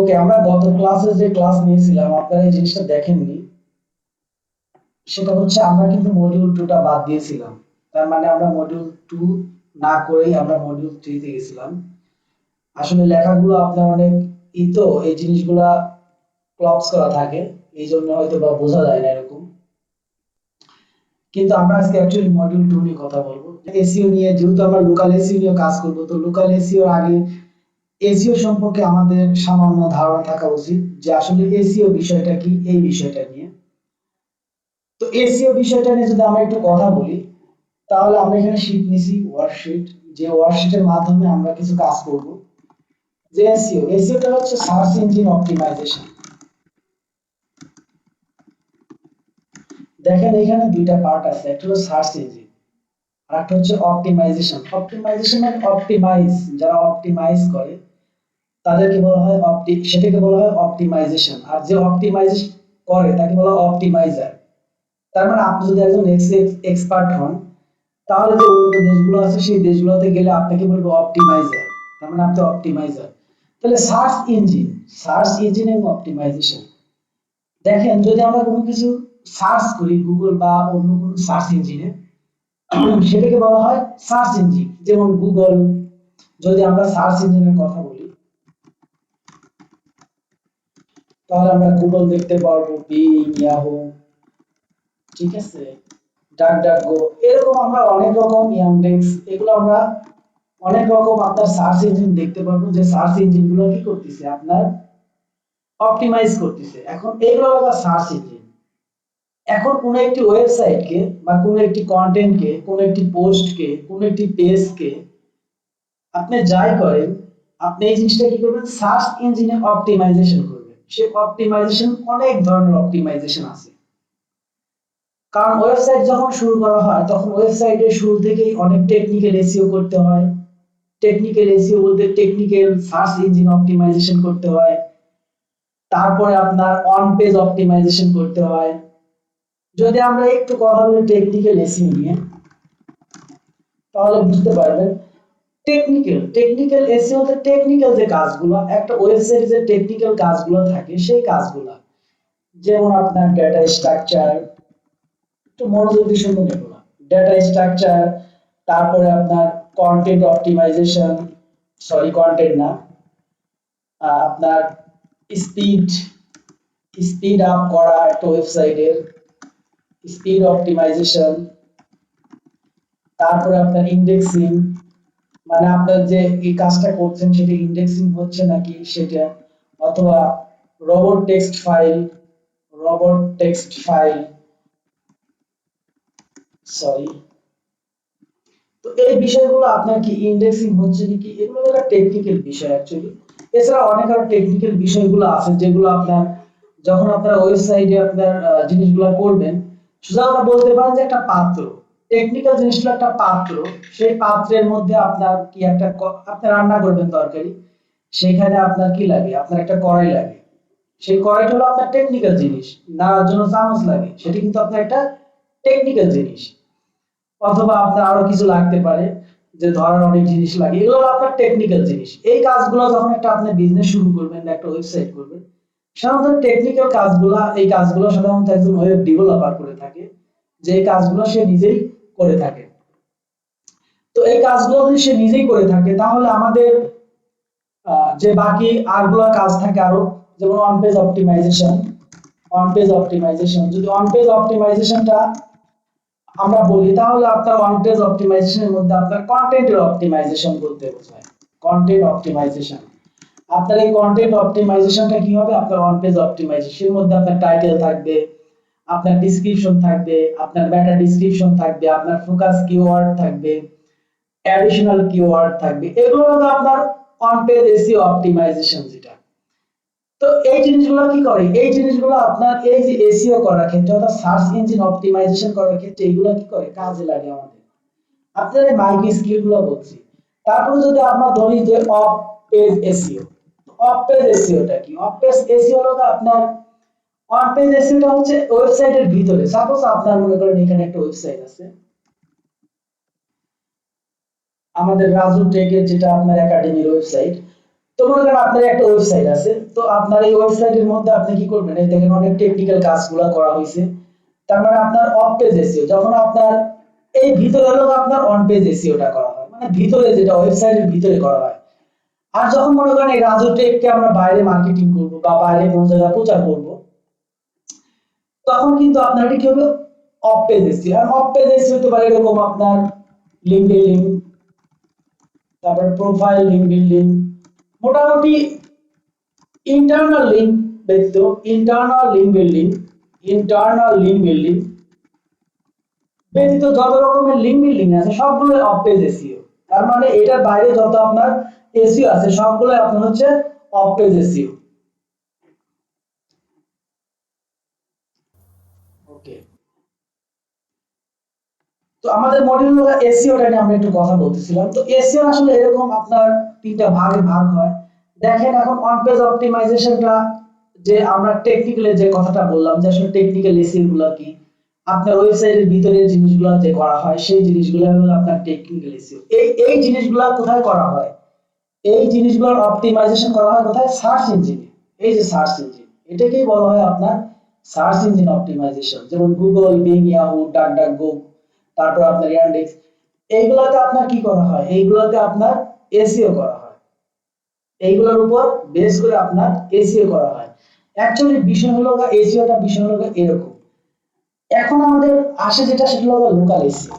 ওকে, আমরা গত ক্লাসে যে ক্লাস নিয়েছিলাম আপনারা এই জিনিসটা দেখেননি। সেটা হচ্ছে আমরা কিন্তু মডিউল 2 টা বাদ দিয়েছিলাম। তার মানে আমরা মডিউল 2 না করেই আমরা মডিউল 3 তে গেছিলাম। আসলে লেখাগুলো আপনার অনেক তো এই জিনিসগুলা ক্লপস করা থাকে। এইজন্য হয়তো বা বোঝা যায় না এরকম। কিন্তু আমরা আজকে অ্যাকচুয়ালি মডিউল 2 নিয়ে কথা বলবো। এসইও নিয়ে, যেহেতু আমরা লোকাল এসইও নিয়ে কাজ করব, তো লোকাল এসইও আগে এসইও সম্পর্কে আমাদের সামান্য ধারণা থাকা উচিত যে আসলে এসইও বিষয়টা কি, এই বিষয়টা নিয়ে। তো এসইও বিষয়টা নিয়ে যদি আমরা একটু কথা বলি, তাহলে আমরা এখানে শীট নিছি, ওয়ার্কশিট। যে ওয়ার্কশিটের মাধ্যমে আমরা কিছু কাজ করব। যে এসইওটা হচ্ছে সার্চ ইঞ্জিন অপটিমাইজেশন। দেখেন এখানে দুইটা পার্ট আছে, একটা হলো সার্চ ইঞ্জিন আর একটা হচ্ছে অপটিমাইজেশন। অপটিমাইজেশন মানে অপটিমাইজ, যারা অপটিমাইজ করে তাদেরকে বলা হয় সেটাকে বলা হয় অপটিমাইজেশন। আর যে অপটিমাইজ করে তাকে বলা হয় অপটিমাইজার। তার মানে আপনি যদি একজন এক্সপার্ট হন, তাহলে যে উন্নত দেশগুলো আছে সেই দেশগুলোতে গেলে আপনাকে বলবে অপটিমাইজার। তার মানে আপনি অপটিমাইজার। তাহলে সার্চ ইঞ্জিন এবং অপটিমাইজেশন। দেখেন যদি আমরা কোনো কিছু সার্চ করি গুগল বা অন্য কোনো সার্চ ইঞ্জিনে, সেটাকে বলা হয় সার্চ ইঞ্জিন। যেমন গুগল, যদি আমরা সার্চ ইঞ্জিনের কথা বলি, তাহলে আমরা গুগল দেখতে পারবো, বিং, ইয়াহু, ঠিক আছে, ডাক ডাক গো, এরকম আমরা অনেক রকম, ইয়ানডেক্স, এগুলো আমরা অনেক রকম আপনার সার্চ ইঞ্জিন দেখতে পারবো, যে সার্চ ইঞ্জিন গুলো কি করতেছে আপনার অপটিমাইজ করতেছে। এখন এগুলো হলো সার্চ ইঞ্জিন। এখন কোন একটি ওয়েবসাইটকে বা কোন একটি কন্টেন্টকে, কোন একটি পোস্টকে, কোন একটি পেজকে আপনি যাই করেন, আপনি এই জিনিসটা কি করবেন, সার্চ ইঞ্জিনে অপটিমাইজেশন করবেন। সে অপটিমাইজেশন, অনেক ধরনের অপটিমাইজেশন আছে। কারণ ওয়েবসাইট যখন শুরু করা হয়, তখন ওয়েবসাইটের শুরু থেকেই অনেক টেকনিক্যাল এসইও করতে হয়। টেকনিক্যাল এসইও বলতে টেকনিক্যাল সার্চ ইঞ্জিন অপটিমাইজেশন করতে হয়। তারপরে আপনার অন পেজ অপটিমাইজেশন করতে হয়। যদি আমরা একটু কথা বলি টেকনিক্যাল এসইও নিয়ে, তাহলে বুঝতে পারবেন টেকনিক্যাল এসইও তে টেকনিক্যাল যে কাজগুলো, একটা ওয়েবসাইটে যে টেকনিক্যাল কাজগুলো থাকে সেই কাজগুলো, যেমন আপনার ডেটা স্ট্রাকচার, একটু মনোযোগ দিয়ে শুনুন এগুলো। ডেটা স্ট্রাকচার, তারপরে আপনার কন্টেন্ট অপটিমাইজেশন, সরি কন্টেন্ট না, আপনার স্পিড স্পিড আপ করা একটা ওয়েবসাইটের, স্পিড অপটিমাইজেশন, তারপরে আপনার ইন্ডেক্সিং, মানে আপনার যে এই কাজটা করছেন সেটা ইন্ডেক্সিং হচ্ছে নাকি সেটা, অথবা robot text file, robot text file, sorry. তো এই বিষয়গুলো আপনার কি ইন্ডেক্সিং হচ্ছে কি, এগুলো একটা টেকনিক্যাল বিষয় অ্যাকচুয়ালি। এছাড়া অনেক আরো টেকনিক্যাল বিষয়গুলো আছে যেগুলো আপনার যখন আপনার ওয়েবসাইটে আপনার জিনিসগুলো করবেন, সোজা কথা বলতে পারেন যে একটা পাত্র, টেকনিক্যাল জিনিসগুলো একটা পাত্র। সেই পাত্রের মধ্যে আপনার কি একটা আপনি রান্না করবেন তরকারি, সেখানে আপনার কি লাগে, আপনার একটা কড়াই লাগে। সেই কড়াইটা হলো আপনার টেকনিক্যাল জিনিস। নাড়ার জন্য চামচ লাগে, সেটা কিন্তু আপনার একটা টেকনিক্যাল জিনিস। অথবা আপনার আরো কিছু লাগতে পারে, যে ধরার অনেক জিনিস লাগে, এগুলো আপনার টেকনিক্যাল জিনিস। এই কাজগুলো যখন একটা আপনি বিজনেস শুরু করবেন, একটা ওয়েবসাইট করবেন, সাধারণত টেকনিক্যাল কাজগুলো, এই কাজগুলো সাধারণত একজন ওয়েব ডেভেলপার করে থাকে, যে এই কাজগুলো সে নিজেই করে থাকে। তো এই কাজগুলো যদি সে নিজেই করে থাকে, তাহলে আমাদের যে বাকি আরগুলো কাজ থাকে আরো, যেমন অন পেজ অপটিমাইজেশন। যদি অন পেজ অপটিমাইজেশনটা আমরা বলি, তাহলে আপনার ওয়ান পেজ অপটিমাইজেশনের মধ্যে আপনার কন্টেন্টের অপটিমাইজেশন বলতে বোঝায়। কন্টেন্ট অপটিমাইজেশন, আপনার এই কন্টেন্ট অপটিমাইজেশনটা কি হবে, আপনার ওয়ান পেজ অপটিমাইজেশনের মধ্যে আপনার টাইটেল থাকবে, আপনার ডেসক্রিপশন থাকবে, আপনার মেটা ডেসক্রিপশন থাকবে, আপনার ফোকাস কিওয়ার্ড থাকবে, অ্যাডিশনাল কিওয়ার্ড থাকবে। এগুলো হলো আপনার ওয়ান পেজ এসইও অপটিমাইজেশন যেটা। তো এই জিনিসগুলো কি করে, এই জিনিসগুলো আপনার এই যে এসইও করার ক্ষেত্রে, অর্থাৎ সার্চ ইঞ্জিন অপটিমাইজেশন করার ক্ষেত্রে এগুলো কি করে, কাজে লাগে আমাদের। আপনার এই মাইক্রো স্কিল গুলো বলছি। তারপরে যদি আমরা ধরি যে off page SEO, off page এসইওটা কি, অফ পেজ এসইও হলো আপনার, অন পেজ এসইওটা হচ্ছে ওয়েবসাইটের ভিতরে। সাপোজ আপনার মনে করেন এখানে একটা ওয়েবসাইট আছে আমাদের রাজু টেকের, যেটা আপনার একাডেমির ওয়েবসাইট। তো মনে করেন আপনার একটা ওয়েবসাইট আছে, তো আপনার এই ওয়েবসাইটের মধ্যে আপনি কি করবেন, এই দেখেন অনেক টেকনিক্যাল কাজগুলো করা হয়েছে। তার মানে আপনার অফ পেজ এসইও, যখন আপনার এই ভিতরে হলো আপনার অন পেজ এসইওটা করা হয়, মানে ভিতরে যেটা ওয়েবসাইটের ভিতরে করা হয়। আর যখন মনে করেন এই রাজু টেককে আমরা বাইরে মার্কেটিং করব বা বাইরে কোনো জায়গায় প্রচার করব, তখন কিন্তু আপনার কি হবে, অফ পেজ এসইও। আর অফ পেজ এসইও হতে পারে এরকম আপনার লিঙ্ক বিল্ডিং, তারপর প্রোফাইল লিঙ্ক বিল্ডিং, মোটামুটি ইন্টারনাল লিঙ্ক ব্যতীত, internal link building, internal link building ব্যতীত যত রকমের লিঙ্ক বিল্ডিং আছে সবগুলো অফ পেজ এসইও। তার মানে এটার বাইরে যত আপনার এসইও আছে সবগুলো আপনার হচ্ছে অফ পেজ এসইও। ওকে, তো আমাদের মডিউল এসইওটা নিয়ে আমরা একটু কথা বলতেছিলাম। তো এসইও আসলে এরকম আপনার তিনটা ভাগে ভাগ হয়। দেখেন এখন অন পেজ অপটিমাইজেশনটা, যে আমরা টেকনিক্যালি যে কথাটা বললাম যে আসলে টেকনিক্যাল এসইও গুলো কি, আপনার ওয়েবসাইটের ভিতরে জিনিসগুলো যে করা হয় সেই জিনিসগুলো হলো আপনার টেকনিক্যাল এসইও। এই জিনিসগুলো কোথায় করা হয়, এই জিনিসগুলোর অপটিমাইজেশন করা হয় কোথায়, সার্চ ইঞ্জিনে। এই যে সার্চ ইঞ্জিন, এটাকেই বলা হয় আপনার সার্চ ইঞ্জিন অপটিমাইজেশন, যেমন গুগল, বিং, ইয়াহু, ডাকডাকগো, তারপর আপনার ইয়ান্ডেক্স, এইগুলাতে আপনার কি করা হয়, এইগুলাতে আপনার এসইও করা হয়, এইগুলোর উপর বেস করে আপনার এসইও করা হয়। অ্যাকচুয়ালি বিষয় হলো এসইওটা বিষয় হলো এরকম। এখন আমাদের আসে যেটা, সেটা হলো লোকাল এসইও।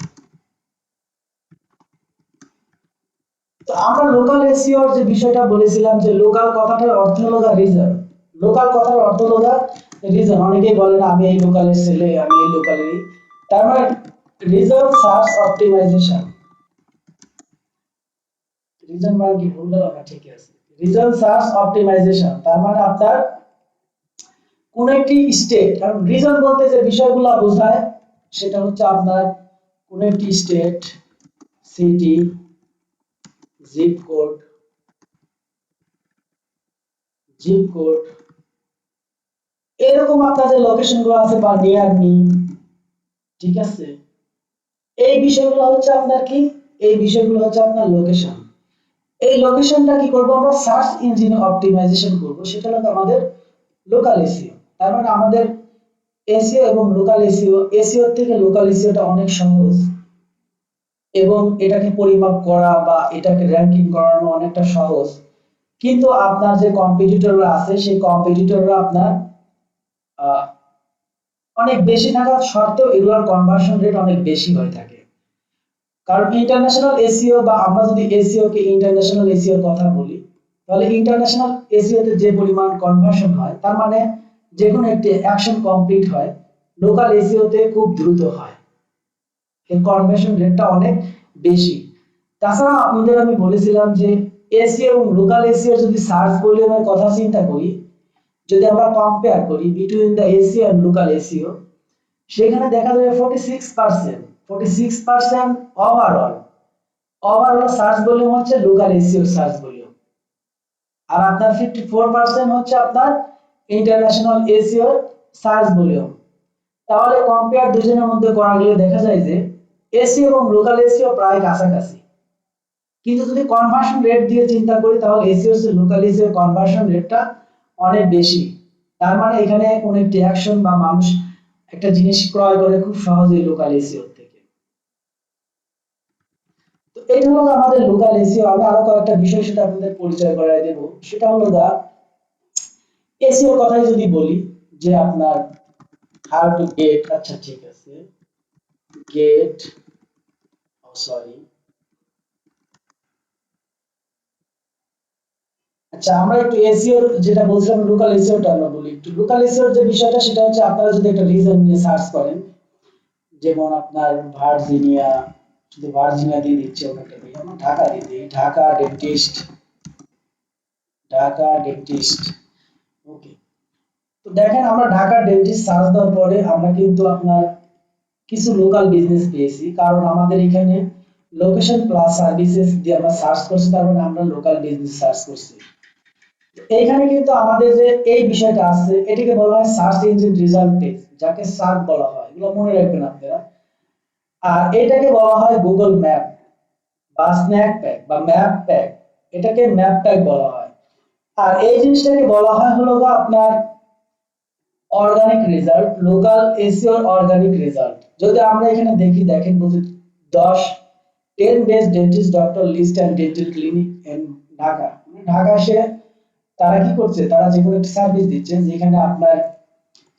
তো আমরা লোকাল এসইওর যে বিষয়টা বলেছিলাম, যে লোকাল কথাটার অর্থ হলো রিজন। লোকাল কথার অর্থ হলো রিজন। অনেকেই বলে না আমি এই লোকালের ছেলে, আমি এই লোকালেরই। তার মানে রিজন সার্চ অপটিমাইজেশন, রিজন মানে কি, ভুল হলো না, ঠিকই আছে। রিজন সার্চ অপটিমাইজেশন তার মানে আপনার কোন একটি স্টেট, কারণ রিজন বলতে যে বিষয়গুলো বোঝায় সেটা হচ্ছে আপনার কোন একটি state, city, zip code, zip code, এরকম আপনার যে লোকেশন গুলো আছে বা নিয়ার মি, ঠিক আছে, এই বিষয়গুলো হচ্ছে আপনার কি, এই বিষয়গুলো হচ্ছে আপনার লোকেশন। এই লোকেশনটা কি করব, আমরা সার্চ ইঞ্জিনে অপটিমাইজেশন করব, সেটা হলো আমাদের লোকাল এসইও। তার মানে আমাদের এসইও এবং লোকাল এসইও, এসইও থেকে লোকাল এসইওটা অনেক সহজ, এবং এটাকে পরিমাপ করা বা এটাকে র‍্যাঙ্কিং করানো অনেকটা সহজ। কিন্তু আপনার যে কম্পিটিটররা আছে সেই কম্পিটিটররা আপনার আহ, অনেক বেশি থাকা সত্ত্বেও এগুলোর কনভার্সন রেট অনেক বেশি হয়ে থাকে। কারণ ইন্টারন্যাশনাল এসইও, বা আমরা যদি এসইও কে ইন্টারন্যাশনাল এসইওর কথা বলি, তাহলে ইন্টারন্যাশনাল এসইও তে যে পরিমাণ কনভার্সন হয়, তার মানে যে কোনো একটি অ্যাকশন কমপ্লিট হয়, লোকাল এসইও তে খুব দ্রুত হয়, এর কনভার্সন রেটটা অনেক বেশি। তাছাড়া আপনাদের আমি বলেছিলাম যে এসইও এবং লোকাল এসইও যদি সার্চ ভলিউমের কথা চিন্তা করি, যদি আমরা কম্পেয়ার করি between the SEO and local SEO, সেখানে দেখা যাবে 46%, 46% ওভারঅল, ওভারঅল সার্চ ভলিউম হচ্ছে লোকাল এসইও সার্চ ভলিউম। আর আপনার 54% হচ্ছে আপনার ইন্টারন্যাশনাল এসইও সার্চ ভলিউম। তাহলে কম্পেয়ার দুজনের মধ্যে করা গেলে দেখা যায় যে এসইও এবং লোকাল এসইও প্রায় কাছাকাছি। কিন্তু যদি কনভার্সন রেট দিয়ে চিন্তা করি, তাহলে এসইও এর লোকাল এসইও কনভার্সন রেটটা অনেক বেশি। তার মানে এখানে কোন একটি অ্যাকশন বা মানুষ একটা জিনিস ক্রয় করে খুব সহজেই লোকাল এসইও থেকে। তো এটা হলো আমাদের লোকাল এসইও। আমি আরো কয়েকটা বিষয় সেটা আপনাদের পরিচয় করায় দেব। সেটা হলো এসইও কথাই যদি বলি, যে আপনার হাউ টু গেট, আচ্ছা ঠিক আছে, গেট, সরি, আচ্ছা আমরা একটু এসইও যেটা বলছিলাম লোকাল এসইওটা আমরা বলি একটু। লোকাল এসইওর যে বিষয়টা সেটা হচ্ছে আপনারা যদি একটা রিজন নিয়ে সার্চ করেন, যেমন আপনার ভার্জিনিয়া, যদি ভার্জিনিয়া দিয়ে দিচ্ছে, ওটাকে দিয়ে আমরা ঢাকা দিয়ে দিই, ঢাকা ডেন্টিস্ট, ঢাকা ডেন্টিস্ট। ওকে, তো দেখেন আমরা ঢাকা ডেন্টিস্ট সার্চ দেওয়ার পরে আমরা কিন্তু আপনার কিছু লোকাল বিজনেস পেয়েছি, কারণ আমাদের এখানে লোকেশন প্লাস সার্ভিসেস দিয়ে আমরা সার্চ করছি, তার মানে আমরা লোকাল বিজনেস সার্চ করছি। এইখানে কিন্তু আমাদের যে এই বিষয়টা আছে, এটাকে বলা হয় সার্চ ইঞ্জিন রেজাল্ট পেজ, যাকে সার্চ বলা হয়, এগুলো মনে রাখবেন আপনারা। আর এটাকে বলা হয় গুগল ম্যাপ বা স্ন্যাক প্যাক বা ম্যাপ প্যাক, এটাকে ম্যাপ প্যাক বলা হয়। আর এই জিনিসটাকে বলা হয় হলো গা আপনার organic result, local SEO organic result. যদি আমরা এখানে দেখেন বলছি 10 10 best dentist doctor list and dental clinic in Dhaka. Dhaka সে তারা কি করছে, তারা যে কোনো একটা সার্ভিস দিচ্ছে, যেখানে আপনার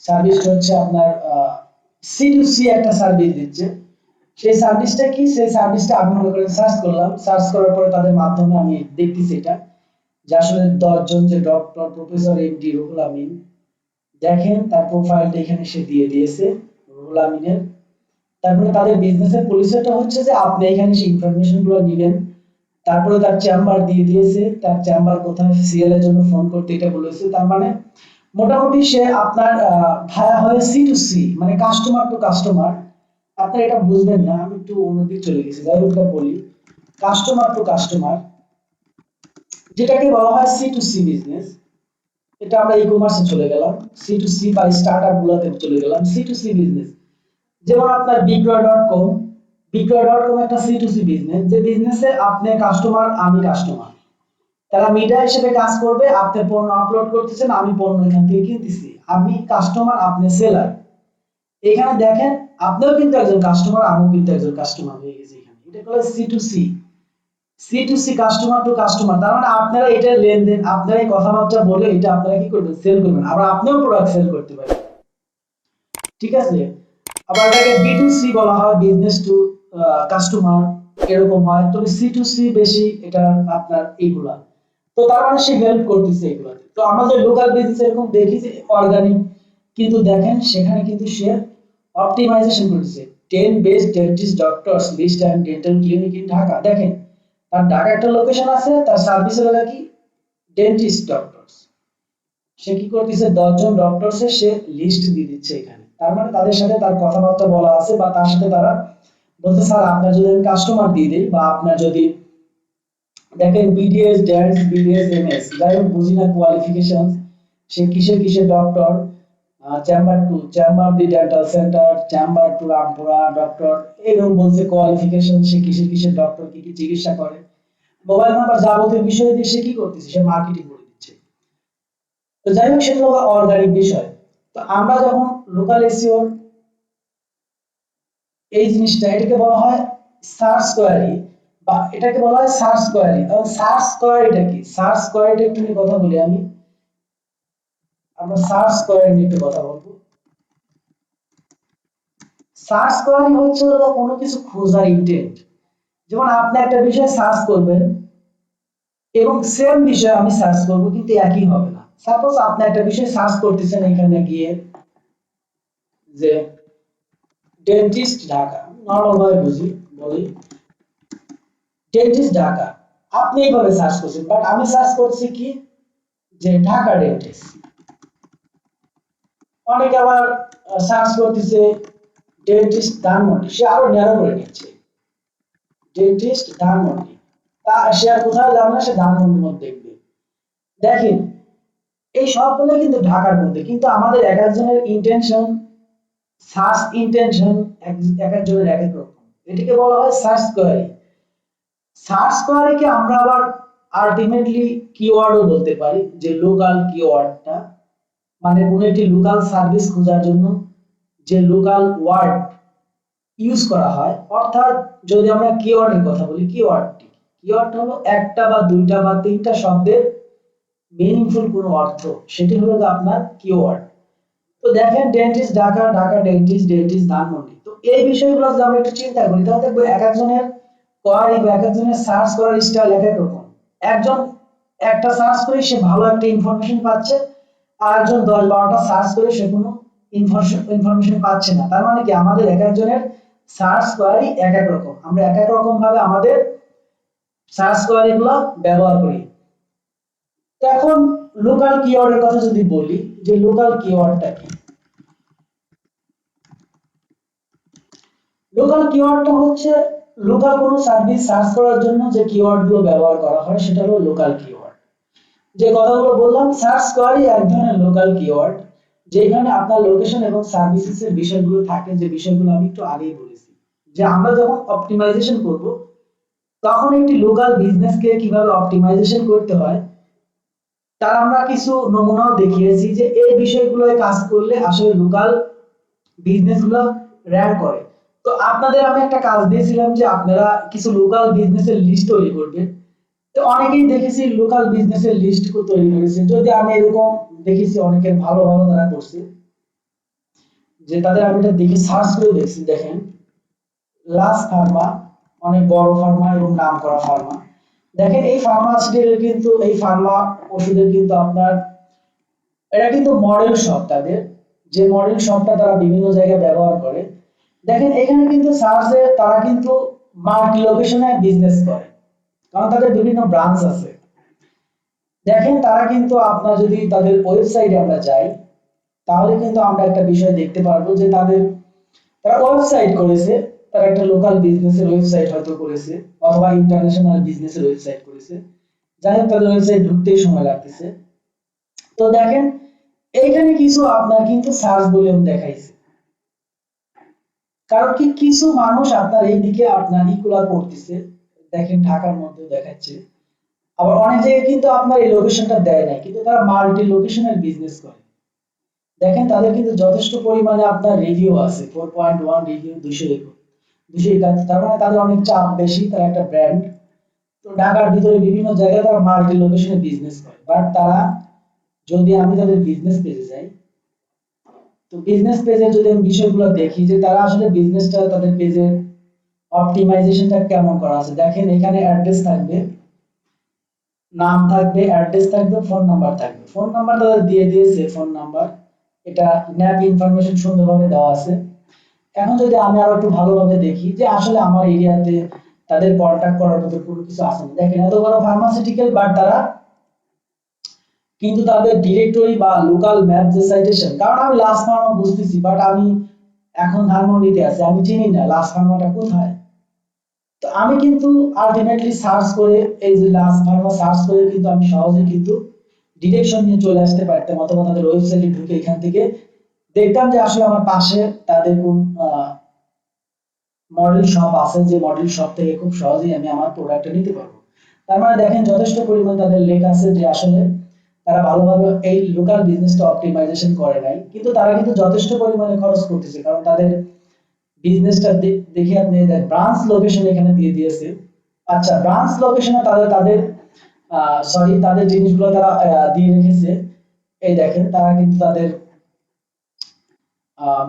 সার্ভিসটা হচ্ছে আপনার সি টু সি একটা সার্ভিস দিচ্ছে। সেই সার্ভিসটা কি, সেই সার্ভিসটা আমি মনে করেন সার্চ করলাম, সার্চ করার পরে তাদের মাধ্যমে আমি দেখতেছি এটা যে আসলে 10 জন যে doctor professor MD Ruhul Amin, দেখেন তার প্রোফাইলটা এখানে সে দিয়ে দিয়েছে রুহুল আমিনের। তারপরে তাদের বিজনেসের পরিচয়টা হচ্ছে যে আপনি এখানে সেই ইনফরমেশন গুলো নেবেন। তারপরে তার চেম্বার দিয়ে দিয়েছে, তার চেম্বার কোথায়, সিএল এর জন্য ফোন করতে এটা বলেছে। তার মানে মোটামুটি সে আপনার ভায়া হয়ে সি টু সি, মানে কাস্টমার টু কাস্টমার। আপনারা এটা বুঝবেন না, আমি একটু অন্যদিকে চলে গেছি, যাই হোক এটা বলি। কাস্টমার টু কাস্টমার, যেটাকে বলা হয় সি টু সি বিজনেস। এটা আমরা ই কমার্সে চলে গেলাম, সি টু সি বা স্টার্টআপ গুলোতে চলে গেলাম সি টু সি বিজনেস। যেমন আপনার বিক্রয়.কম, বিক্রয়.কম একটা সি টু সি বিজনেস, যে বিজনেসে আপনি কাস্টমার আমি কাস্টমার, তারা মিডিয়া হিসেবে কাজ করবে। আপনি পণ্য আপলোড করতেছেন, আমি পণ্য এখান থেকে কিনতেছি, আমি কাস্টমার আপনি সেলার। এখানে দেখেন আপনিও কিন্তু একজন কাস্টমার, আমিও কিন্তু একজন কাস্টমার হয়ে গেছি এখানে। এটা হলো C to C, C to C customer to customer. তার মানে আপনারা এটা লেনদেন, আপনারা এই কথাবার্তা বলে এটা আপনারা কি করবেন, সেল করবেন, আবার আপনিও প্রোডাক্ট সেল করতে পারেন। ঠিক আছে। আবার এটাকে বি টু সি বলা হয়, বিজনেস টু কাস্টমার, এরকম হয়। তবে সি টু সি বেশি এটা আপনার এইগুলা। তো তার মানে সে হেল্প করতেছে এগুলাতে। তো আমাদের লোকাল বিজনেস এরকম দেখি যে অর্গানিক, কিন্তু দেখেন সেখানে কিন্তু সে অপটিমাইজেশন করতেছে। 10 best dentist doctors list and dental clinic in Dhaka. দেখেন তার ঢাকা একটা লোকেশন আছে, তার সার্ভিসের হলো কি ডেন্টিস্ট ডক্টরস। সে কি করতেছে, 10 জন ডক্টরসের সে লিস্ট দিয়ে দিচ্ছে এখানে। তার মানে তাদের সাথে তার কথাবার্তা বলা আছে, বা তার সাথে তারা বলতে, স্যার আপনার যদি আমি কাস্টমার দিয়ে দিই, বা আপনার যদি দেখেন বিডিএস ড্যান্স বিডিএস এমএস, যাই হোক বুঝি না কোয়ালিফিকেশন, সে কিসের কিসের doctor, chamber to chamber the dental center, chamber to Rampura doctor, এরকম বলছে কোয়ালিফিকেশন, সে কিসের কিসের ডক্টর, কি কি চিকিৎসা করে, মোবাইল নাম্বার, যাবতীয় বিষয় দিয়ে সে কি করতেছে, সে মার্কেটিং করে দিচ্ছে। তো যাই হোক সেটা হলো অর্গানিক বিষয়। তো আমরা যখন লোকাল এসিও, এই জিনিসটা এটাকে বলা হয় সার্চ কোয়ারি, বা এটাকে বলা হয় সার্চ কোয়ারি। তাহলে সার্চ কোয়ারিটা কি, সার্চ কোয়ারিটা একটু নিয়ে কথা বলি আমি। আমরা সার্চ কোয়ারি নিয়ে একটু কথা বলবো। সার্চ কোয়ারি হচ্ছে হলো কোনো কিছু খোঁজার ইন্টেন্ট। যেমন আপনি একটা বিষয় সার্চ করবেন, এবং সেম বিষয় আমি সার্চ করব, কিন্তু একই হবে না। সাপোজ আপনি একটা বিষয় সার্চ করতেছেন, এখানে গিয়ে যে ডেন্টিস্ট ঢাকা, নরমাল ভাবে বুঝি বলি ডেন্টিস্ট ঢাকা, আপনি এইভাবে সার্চ করছেন, বাট আমি সার্চ করছি কি যে ঢাকা ডেন্টিস্ট। অনেকে আবার সার্চ করতেছে ডেন্টিস্ট ধানমন্ডি, সে আরো ন্যারো করে নিচ্ছে ডেন্টিস্ট ধানমন্ডি, তা সে আর কোথাও যাবে না, সে ধানমন্ডির মধ্যে দেখবে। দেখেন এই সবগুলো কিন্তু ঢাকার মধ্যে, কিন্তু আমাদের এক একজনের ইন্টেনশন, সার্চ ইন্টেনশন এক একজনের এক এক রকম। এটাকে বলা হয় সার্চ কোয়ারি। সার্চ কোয়ারিকে আমরা আবার আলটিমেটলি কিওয়ার্ডও বলতে পারি, যে লোকাল কিওয়ার্ডটা, মানে কোন একটি লোকাল সার্ভিস খোঁজার জন্য যে লোকাল ওয়ার্ড ইউজ করা হয়। অর্থাৎ যদি আমরা কিওয়ার্ডের কথা বলি, কিওয়ার্ডটি, কিওয়ার্ড হলো একটা বা দুইটা বা তিনটা শব্দের মিনিংফুল কোনো অর্থ, সেটি হলো আপনার কিওয়ার্ড। তো দেখেন dentist Dhaka, Dhaka dentist, dentist Dhanmondi. তো এই বিষয়গুলো যদি আমরা একটু চিন্তা করি, তাহলে দেখবো এক একজনের কোয়ারি বা এক একজনের সার্চ করার স্টাইল এক এক রকম। একজন একটা সার্চ করে সে ভালো একটা ইনফরমেশন পাচ্ছে, আর একজন 10-12টা সার্চ করে সে কোনো ইনফরমেশন পাচ্ছে না। তার মানে কি আমাদের এক একজনের সার্চ কোয়ারি এক এক রকম, আমরা এক এক রকম ভাবে আমাদের সার্চ কোয়ারি গুলো ব্যবহার করি। তো এখন লোকাল কিওয়ার্ডের কথা যদি বলি, যে লোকাল কিওয়ার্ডটা কি, লোকাল কিওয়ার্ডটা হচ্ছে লোকাল কোনো সার্ভিস সার্চ করার জন্য যে কিওয়ার্ড গুলো ব্যবহার করা হয়, সেটা হলো লোকাল কিওয়ার্ড। যে কথাগুলো বললাম, সার্চ কোয়ারি এক ধরনের লোকাল কিওয়ার্ড, যেখানে আপনার লোকেশন এবং সার্ভিসেস এর বিষয়গুলো থাকে, যে বিষয়গুলো আমি একটু আগেই বলেছি। যে আমরা যখন অপটিমাইজেশন করব, তখন একটি লোকাল বিজনেসকে কিভাবে অপটিমাইজেশন করতে হয় তার আমরা কিছু নমুনাও দেখিয়েছি যে এই বিষয়গুলোয় কাজ করলে আসলে লোকাল বিজনেস গুলো র‍্যাঙ্ক করে। তো আপনাদের আমি একটা কাজ দিয়েছিলাম যে আপনারা কিছু লোকাল বিজনেসের লিস্ট তৈরি করবেন। তো অনেকেই দেখেছি লোকাল বিজনেসের লিস্ট তৈরি করেছে, যদি আমি এরকম দেখেছি অনেকের ভালো ভালো তারা করছে, যে তাদের আমি এটা দেখে সার্চ করে দেখছি। দেখেন লাস ফার্মা, অনেক বড় ফার্মা এবং নাম করা ফার্মা। দেখেন এই ফার্মাসিউটিক্যাল কিন্তু এই ফার্মা ওষুধের কিন্তু আপনার এটা কিন্তু মডেল শপ, তাদের যে মডেল শপটা তারা বিভিন্ন জায়গায় ব্যবহার করে। দেখেন এখানে কিন্তু সার্চে তারা কিন্তু মাল্টি লোকেশনে বিজনেস করে, কারণ তাদের বিভিন্ন ব্রাঞ্চ আছে। দেখেন তারা কিন্তু আপনার যদি তাদের ওয়েবসাইটে আমরা যাই, তাহলে কিন্তু আমরা একটা বিষয় দেখতে পারবো যে তারা ওয়েবসাইট করেছে, তারা একটা লোকাল বিজনেসের ওয়েবসাইট হয়তো করেছে অথবা ইন্টারন্যাশনাল বিজনেসের ওয়েবসাইট করেছে। যাই হোক তাদের ওয়েবসাইট ঢুকতেই সময় লাগতেছে। তো দেখেন এইখানে কিছু আপনার কিন্তু সার্চ ভলিউম দেখাইছে, কারণ কি কিছু মানুষ আপনার এইদিকে আপনার ইগুলা করতেছে। দেখেন ঢাকার মধ্যে দেখাচ্ছে, আবার অনেক জায়গায় কিন্তু আপনার এই লোকেশনটা দেয় নাই, কিন্তু তারা মাল্টি লোকেশনের বিজনেস করে। দেখেন তাদের কিন্তু যথেষ্ট পরিমাণে আপনার রিভিউ আছে, 4.1 রিভিউ, 271, তার মানে তাদের অনেক চাপ বেশি, তারা একটা ব্র্যান্ড। তো ঢাকার ভিতরে বিভিন্ন জায়গায় তারা মাল্টি লোকেশনে বিজনেস করে। বাট তারা, যদি আমি তাদের বিজনেস পেজে যাই, তো বিজনেস পেজে যদি আমি বিষয়গুলো দেখি যে তারা আসলে বিজনেসটা তাদের পেজের অপটিমাইজেশনটা কেমন করা আছে। দেখেন এখানে অ্যাড্রেস থাকবে, নাম থাকবে, অ্যাড্রেস থাকবে, ফোন নাম্বার থাকবে। ফোন নাম্বার তাদের দিয়ে দিয়েছে, ফোন নাম্বার, এটা ন্যাপ ইনফরমেশন সুন্দরভাবে দেওয়া আছে। এখন যদি আমি আরো একটু ভালোভাবে দেখি যে আসলে আমার এরিয়াতে তাদের কন্টাক্ট করার মতো কোনো কিছু আছে না। দেখেন এত বড় ফার্মাসিউটিক্যাল, বাট তারা কিন্তু তাদের ডিরেক্টরি বা লোকাল ম্যাপ যে সাইটেশন, কারণ আমি লাস্ট ফার্মা বুঝতেছি, বাট আমি এখন ধানমন্ডিতে আছি, আমি চিনি না লাস্ট ফার্মাটা কোথায়। তো আমি কিন্তু আলটিমেটলি সার্চ করে, এই যে লাস্ট ফার্মা সার্চ করে কিন্তু আমি সহজে কিন্তু ডিরেকশন নিয়ে চলে আসতে পারতাম, অথবা তাদের ওয়েবসাইটে ঢুকে এখান থেকে দেখতাম যে আসলে আমার পাশে তাদের কোন মডেল শপ আছে, যে মডেল শপ থেকে খুব সহজেই আমি আমার প্রোডাক্টটা নিতে পারবো। তার মানে দেখেন যথেষ্ট পরিমাণ তাদের লেখা আছে যে আসলে তারা ভালোভাবে এই লোকাল বিজনেসটা অপটিমাইজেশন করে নাই, কিন্তু তারা কিন্তু যথেষ্ট পরিমাণে খরচ করতেছে, কারণ তাদের বিজনেসটা দেখে আপনি ব্রাঞ্চ লোকেশন এখানে দিয়ে দিয়েছে। আচ্ছা, ব্রাঞ্চ লোকেশনে তাদের তাদের সরি তাদের জিনিসগুলো তারা দিয়ে রেখেছে। এই দেখেন তারা কিন্তু তাদের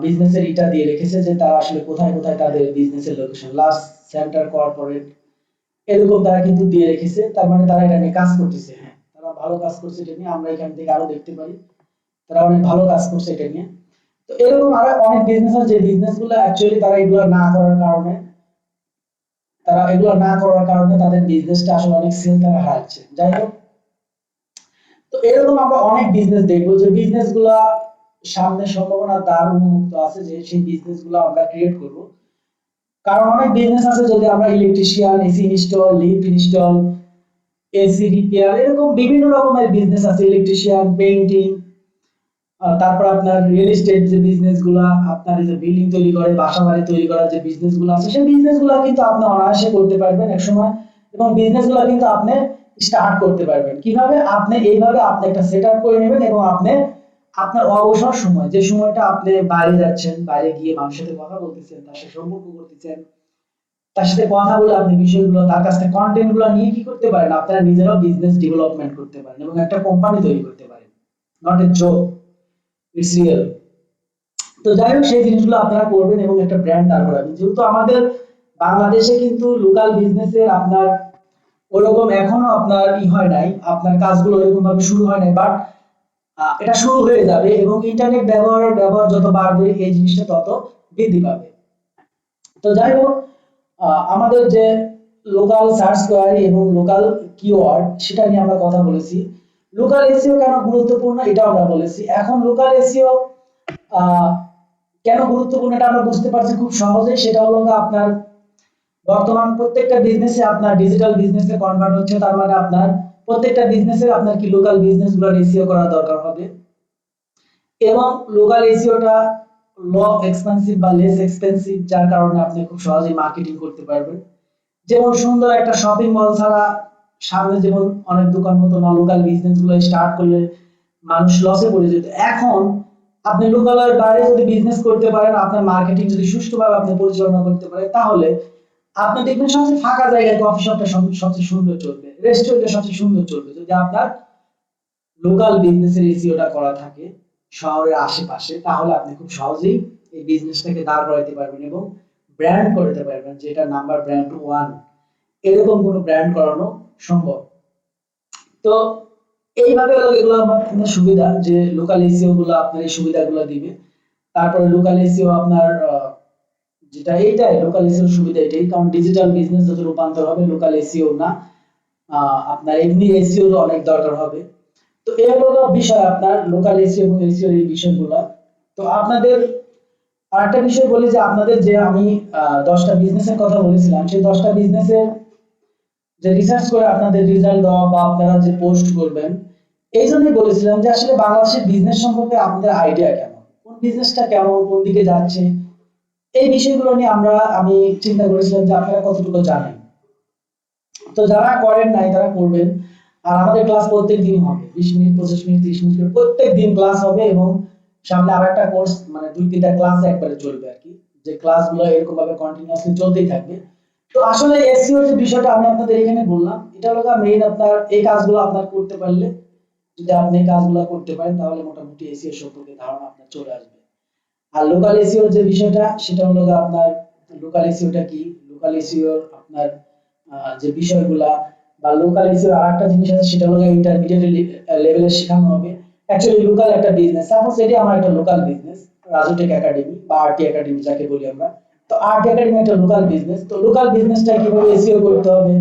বিজনেসের এটা দিয়ে রেখেছে যে তারা আসলে কোথায় কোথায় তাদের বিজনেসের লোকেশন, লাস্ট সেন্টার, কর্পোরেট, এরকম তারা কিন্তু দিয়ে রেখেছে। তার মানে তারা এটা নিয়ে কাজ করতেছে। হ্যাঁ, তারা ভালো কাজ করছে এটা নিয়ে, আমরা এখান থেকে আরো দেখতে পারি তারা অনেক ভালো কাজ করছে এটা নিয়ে। তো এরকম আরো অনেক বিজনেস আছে যে বিজনেসগুলো অ্যাকচুয়ালি তারা এগুলো না করার কারণে, তাদের বিজনেসটা আসলে অনেক সেল তারা হারাচ্ছে। যাই হোক, তো এরকম আমরা অনেক বিজনেস দেখবো যে বিজনেসগুলা সামনে সম্ভাবনা দ্বার উন্মুক্ত আছে, যে সেই বিজনেসগুলো আমরা ক্রিয়েট করব। কারণ অনেক বিজনেস আছে, যদি আমরা electrician, AC install, lift install, AC repair, এরকম বিভিন্ন রকমের বিজনেস আছে, ইলেকট্রিশিয়ান, পেইন্টিং, তারপর আপনার রিয়েল এস্টেট যে বিজনেস গুলা, আপনার এই যে বিল্ডিং তৈরি করে, বাসা বাড়ি তৈরি করার যে বিজনেস গুলো আছে, সেই বিজনেস গুলা কিন্তু আপনি অনায়াসে করতে পারবেন এক সময়। এবং বিজনেস গুলা কিন্তু আপনি স্টার্ট করতে পারবেন কিভাবে, আপনি এইভাবে আপনি একটা সেটআপ করে নেবেন, এবং আপনি আপনার অবসর সময়, যে সময়টা আপনি বাইরে যাচ্ছেন, বাইরে গিয়ে মানুষের সাথে কথা বলতেছেন, তার সাথে সম্পর্ক করতেছেন, তার সাথে কথা বলে আপনি বিষয়গুলো, তার কাছ থেকে কন্টেন্ট গুলো নিয়ে কি করতে পারেন, আপনারা নিজেরাও বিজনেস ডেভেলপমেন্ট করতে পারেন এবং একটা কোম্পানি তৈরি করতে পারেন। Not a joke, it's real. তো যাই হোক, সেই জিনিসগুলো আপনারা করবেন এবং একটা ব্র্যান্ড দাঁড় করাবেন। যেহেতু আমাদের বাংলাদেশে কিন্তু লোকাল বিজনেসে আপনার ওরকম এখনো আপনার হয় নাই, আপনার কাজগুলো এরকম ভাবে শুরু হয় নাই, বাট এটা শুরু হয়ে যাবে, এবং ইন্টারনেট ব্যবহার যত বাড়বে এই জিনিসটা তত বৃদ্ধি পাবে। তো যাই হোক, আমাদের যে লোকাল সার্চ কোয়ারি এবং লোকাল কিওয়ার্ড, সেটা নিয়ে আমরা কথা বলেছি। লোকাল এসইও কেন গুরুত্বপূর্ণ এটা আমরা বলেছি। এখন লোকাল এসইও কেন গুরুত্বপূর্ণ এটা আমরা বুঝতে পারছি খুব সহজেই। সেটা হলো আপনার বর্তমান প্রত্যেকটা বিজনেসে আপনার ডিজিটাল বিজনেসে কনভার্ট হচ্ছে, তার মানে আপনার প্রত্যেকটা বিজনেসে আপনার কি লোকাল বিজনেসগুলো এসইও করা দরকার হবে। এবং লোকাল এসইওটা ল এক্সপেন্সিভ বা লেস এক্সপেন্সিভ, যার কারণে আপনি খুব সহজেই মার্কেটিং করতে পারবেন। যেমন সুন্দর একটা শপিং মল ছাড়া সামনে যেমন অনেক দোকান মতো না লোকাল বিজনেস গুলো স্টার্ট করলে মানুষ লসে পড়ে যেত, এখন আপনি লোকালের বাইরে যদি বিজনেস করতে পারেন, আপনার মার্কেটিং যদি সুষ্ঠুভাবে আপনি পরিচালনা করতে পারেন, তাহলে আপনি দেখবেন সবচেয়ে ফাঁকা জায়গায় কফি শপটা সবচেয়ে সুন্দর চলবে, রেস্টুরেন্টটা সবচেয়ে সুন্দর চলবে, যদি আপনার লোকাল বিজনেসের এসইওটা করা থাকে শহরের আশেপাশে, তাহলে আপনি খুব সহজেই এই বিজনেসটাকে দাঁড় করাতে পারবেন এবং ব্র্যান্ড করতে পারবেন, যেটা নাম্বার ব্র্যান্ড 1 এরকম কোনো ব্র্যান্ড করানো সম্ভব। তো এইভাবে হলো এগুলো আপনার সুবিধা, যে লোকাল এসইও গুলো আপনার এই সুবিধাগুলো দিবে। তারপরে লোকাল এসইও আপনার যেটা এইটাই লোকাল এসইও সুবিধা এটাই, কারণ ডিজিটাল বিজনেস যত রূপান্তর হবে লোকাল এসইও না, আপনার এমনি এসইও অনেক দরকার হবে। তো এই হলো বিষয় আপনার লোকাল এসইও এবং এসইও এই বিষয়গুলো। তো আপনাদের আরেকটা বিষয় বলি, যে আপনাদের যে আমি 10টা বিজনেসের কথা বলেছিলাম, সেই 10টা বিজনেসের যে রিসার্চ করে আপনাদের রেজাল্ট দেওয়া বা আপনারা যে পোস্ট করবেন, এই জন্যই বলেছিলাম যে আসলে বাংলাদেশের বিজনেস সম্পর্কে আপনাদের আইডিয়া কেমন, কোন বিজনেসটা কেমন, কোন দিকে যাচ্ছে, এই বিষয়গুলো নিয়ে আমি চিন্তা করেছিলাম যে আপনারা কতটুকু জানেন। তো যারা করেন নাই তারা করবেন। আর আমাদের ক্লাস প্রত্যেক দিন হবে, 20 মিনিট, 25 মিনিট, 30 মিনিট করে প্রত্যেক দিন ক্লাস হবে, এবং সামনে আরেকটা কোর্স মানে 2-3টা ক্লাস একবারে চলবে আর কি, যে ক্লাসগুলো এরকম ভাবে কন্টিনিউয়াসলি চলতেই থাকবে। তো আসলে এসইও যে বিষয়টা আমি আপনাদের এখানে বললাম, এটা হলো মেইন, আপনার এই কাজগুলো আপনার করতে পারলে, যদি আপনি এই কাজগুলো করতে পারেন, তাহলে মোটামুটি এসইও সম্পর্কে ধারণা আপনার চলে আসবে। আর লোকাল এসইও যে বিষয়টা, সেটা হলো আপনার লোকাল এসইওটা কি, লোকাল এসইও আপনার যে বিষয়গুলা, বা লোকাল এসইও আরেকটা জিনিস আছে, সেটা হলো ইন্টারমিডিয়েট লেভেলে শেখানো হবে। অ্যাকচুয়ালি লোকাল একটা বিজনেস, সাপোজ এটি আমার একটা লোকাল বিজনেস, রাজুটেক একাডেমি বা আরটি একাডেমি যাকে বলি আমরা। তো আরটি একাডেমি একটা লোকাল বিজনেস, তো লোকাল বিজনেসটা কিভাবে এসইও করতে হবে,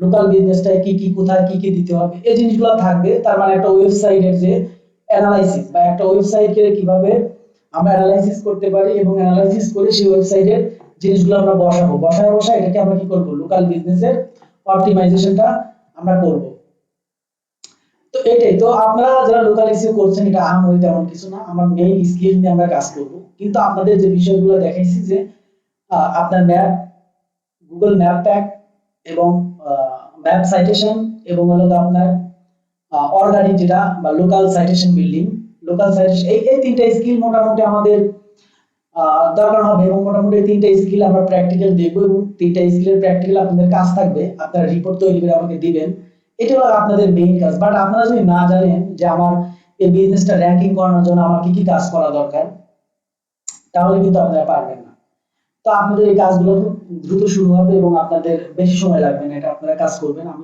লোকাল বিজনেসটায় কি কি কোথায় কি কি দিতে হবে, এই জিনিসগুলো থাকবে। তার মানে একটা ওয়েবসাইটের যে অ্যানালাইসিস, বা একটা ওয়েবসাইটকে কিভাবে আমরা অ্যানালাইসিস করতে পারি, এবং অ্যানালাইসিস করে সেই ওয়েবসাইটের জিনিসগুলো আমরা বসায় এটাকে আমরা কি করব, লোকাল বিজনেসের অপটিমাইজেশনটা আমরা করব। তো এটাই, তো আপনারা যারা লোকাল এসইও করছেন, এটা আহামরি তেমন কিছু না, আমরা মেইন স্কিল নিয়ে আমরা কাজ করব। কিন্তু আপনাদের যে বিষয়গুলো দেখাইছি, যে আপনার ম্যাপ, গুগল ম্যাপ প্যাক, এবং ম্যাপ সাইটেশন, এবং হলো আপনার অর্গানিক যেটা বা local citation building, local citation, এই তিনটা স্কিল মোটামুটি আমাদের দরকার হবে, এবং মোটামুটি তিনটা স্কিল আমরা প্র্যাকটিক্যাল দেখবো, এবং তিনটা স্কিলের প্র্যাকটিক্যাল আপনাদের কাজ থাকবে, আপনারা রিপোর্ট তৈরি করে আমাকে দিবেন। এটা হলো আপনাদের মেইন কাজ। বাট আপনারা যদি না জানেন যে আমার এই বিজনেসটা র্যাঙ্কিং করানোর জন্য আমার কি কি কাজ করা দরকার, তাহলে কিন্তু আপনারা পারবেন না। তো আপনাদের এই কাজগুলো খুব দ্রুত শুরু হবে এবং আপনাদের বেশি সময় লাগবে না, এটা আপনারা কাজ করবেন। আমি